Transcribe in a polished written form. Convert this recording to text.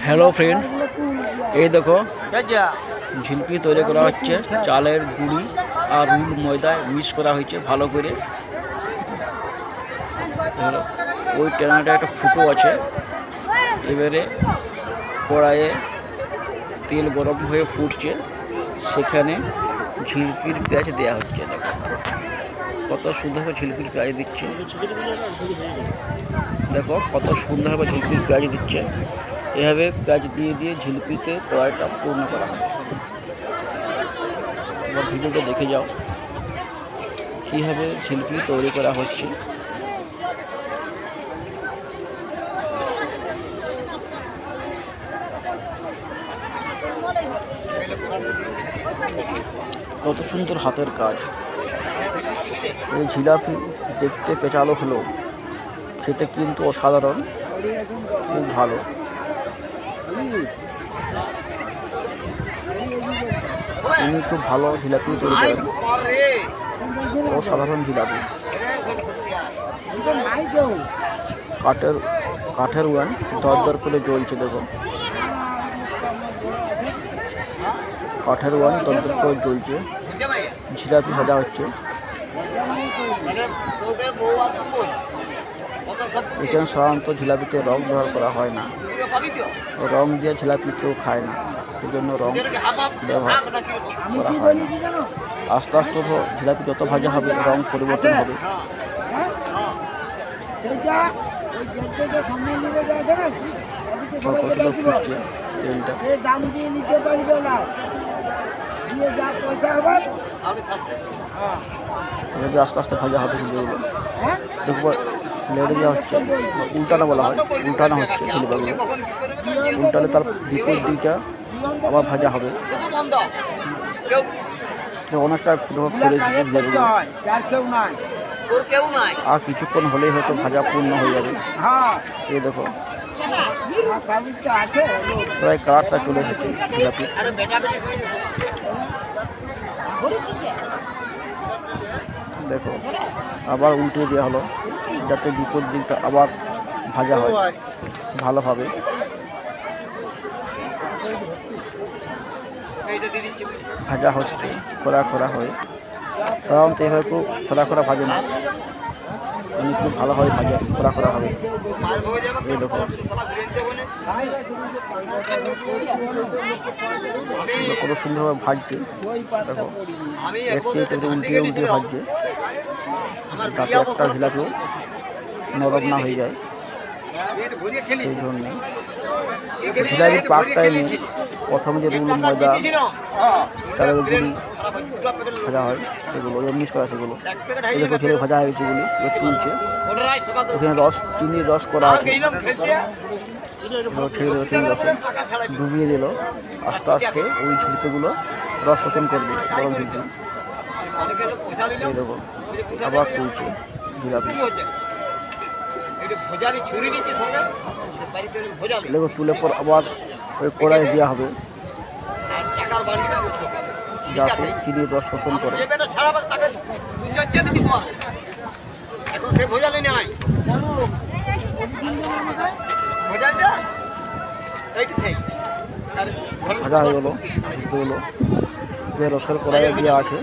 Hello friend, এই দেখো ঝিলপি তৈরি করা হচ্ছে। চালের গুঁড়ি আর রুল ময়দায় মিক্স করা হয়েছে ভালো করে। ওই টেনাটা একটা ফুটো আছে। এবারে কড়াইয়ে তেল গরম হয়ে ফুটছে, সেখানে ঝিলপির পেঁয়াজ দেওয়া হচ্ছে। দেখো কত সুন্দরভাবে ঝিলপির পেঁয়াজ দিচ্ছে। দেখো কত সুন্দরভাবে ঝিলপির পেঁয়াজ দিচ্ছে। এভাবে পেঁয়াজ দিয়ে দিয়ে ঝিলপিতে কড়াইটা পূর্ণ করা হয়। এবার ভিডিওটা দেখে যাও কীভাবে ঝিলপি তৈরি করা হচ্ছে। কত সুন্দর হাতের কাজ। এই জিলাপি দেখতে পেঁচালো হলো, খেতে কিন্তু অসাধারণ, খুব ভালো। তিনি খুব ভালো জিলাপি তৈরি করেন, অসাধারণ জিলাপি। কাঠের উয়ান দর করে জ্বলছে। দেখো কাঠের উয়ান দর করে জ্বলছে, জিলাপি ভাজা হচ্ছে। এখানে সাধারণত জিলাপিতে রং ব্যবহার করা হয় না, রং দিয়ে জিলাপি কেউ খায় না, সেজন্য রং ব্যবহার করা হয় না। আস্তে আস্তে জিলাপি যত ভাজা হবে রং পরিবর্তন হবে। ফুটছে তেলটা, আস্তে আস্তে ভাজা হবে। যেগুলো দেখবো লেড়ে দেওয়া হচ্ছে, উল্টানো বলা হয়, উল্টানো হচ্ছে। ঝিলিপাগুলো উল্টালে তার বিপরীত দিকটা আবার ভাজা হবে। অনেকটা আর কিছুক্ষণ হলেই হয়তো ভাজা পূর্ণ হয়ে যাবে। এই দেখো প্রায় কালারটা চলে এসেছে জিলাপি। দেখো আবার উল্টে দেওয়া হলো, যাতে বিপরীত দিকটা আবার ভাজা হয় ভালোভাবে। ভাজা হচ্ছে খোলা হয়ে। সাধারণত এভাবে খুব খোলা ভাজে না, অনেক খুব ভালোভাবে ভাজা খোলা হবে। এই দেখো কত সুন্দরভাবে ভাজছে। দেখো একটু উল্টিয়ে ভাজছে, তাতে একটা ঝিলাপিও নরম না হয়ে যায়। সেই জন্য জিলাপির পাকটা এনে প্রথমে যে রুল ময়দা চালের গুঁড়ি ভাজা হয়, সেগুলো মিক্স করা, সেগুলো দেখো ছেলে ভাজা হয়ে গেছে। এগুলি তুলছে, ওখানে চিনির রস করা আছে। ছেড়ে দিল, চিনির রসে ডুবিয়ে দিল। আস্তে আস্তে ওই ঝিলপিগুলো রস শোষণ করবে, গরম ঝিলপি। এই দেখো আবার তুলছে জিলাপি। দেখো তুলে পর আবার ওই কড়াই দেওয়া হবে, যাতে চিনির রস শোষণ করে। ভাজা হয়ে গেলো, রসের কড়াইয়ে দেওয়া আছে।